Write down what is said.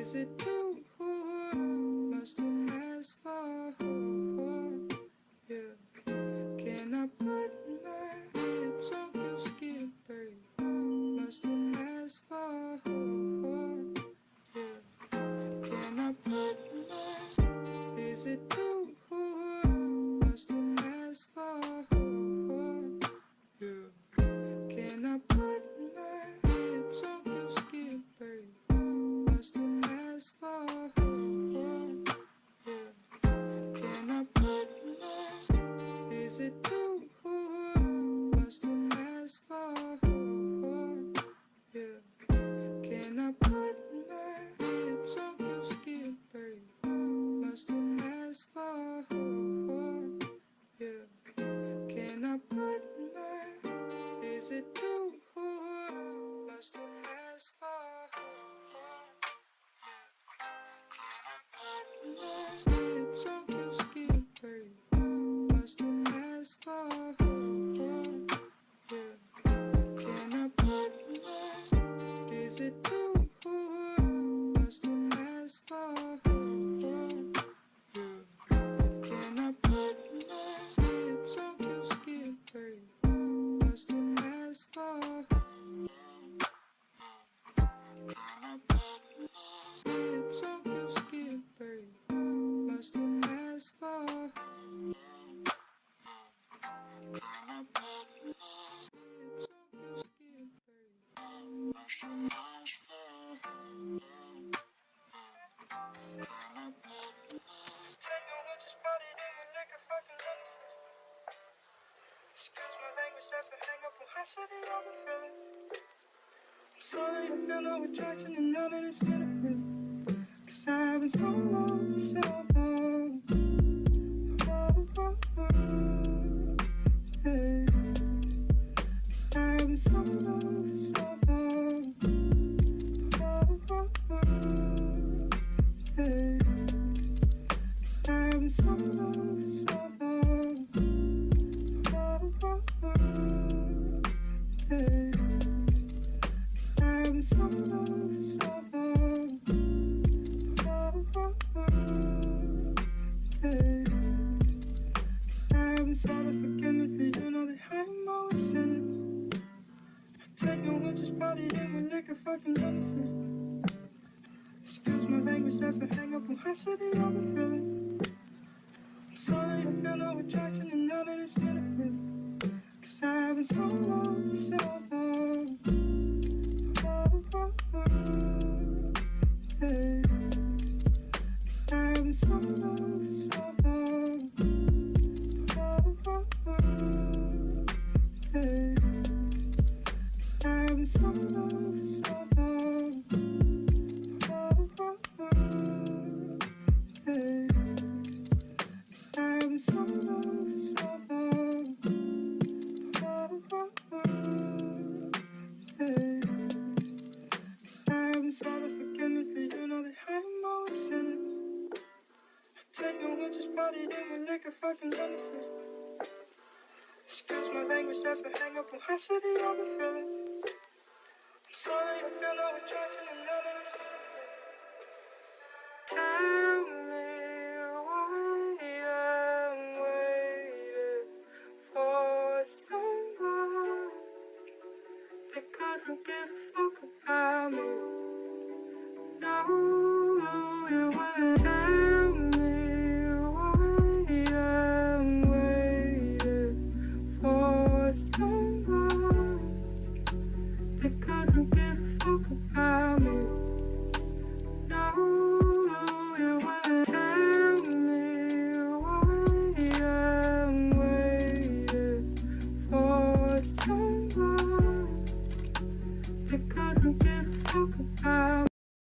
Is it too much to ask for? Yeah. Can I put my lips on your skin, baby? Much to ask for? Yeah. Can I put my? Is it too much to ask for? Yeah. Can I put my lips on your skin, baby? Much to ask for? Yeah. Can I put my? Is it too much to ask for? Yeah. Can I put my lips on your skin, baby? Much to ask for? Yeah. Can I put my? Is it too much to ask for? My lips on your skin, baby. Much to ask for? Yeah. Can I put my? Is it too much to ask for? Yeah. Can I put my lips on your skin, baby? Much to ask for? Can I put my lips on your skin, baby? Much to ask for? Can I put my lips on your skin, baby? Much to ask for? Can I put my? Take no hunches, party in with liquor, fucking love the system. Excuse my language, that's a hang up on high city I've been feeling. I'm sorry, I feel no attraction, and now that it's been a minute. 'Cause I've been so long, so long. Hey. 'Cause I've been so long for so long. Hey. 'Cause I've been so long for so long. Hey. 'Cause I've been so long for so long. Hey. 'Cause I've been sorry, forgive me for you know that I'm always sinning. I take no hunches, party in with liquor, fucking love the system. Excuse my language, that's a hang up on high city I've been feeling. I'm sorry, I feel no attraction, and now that it's been a minute. 'Cause I've been so long, so long. Hey. 'Cause I've been so long for so long. Hey. 'Cause I've been so long for so long. Hey. 'Cause I've been so long for so long. Hey. 'Cause I've been sorry, forgive me for you know that I'm always sinning. I take no hunches, party in with liquor, fucking love the system. Excuse my language, that's a hang up on high city I've been feeling. I'm sorry, I feel no attraction, and now that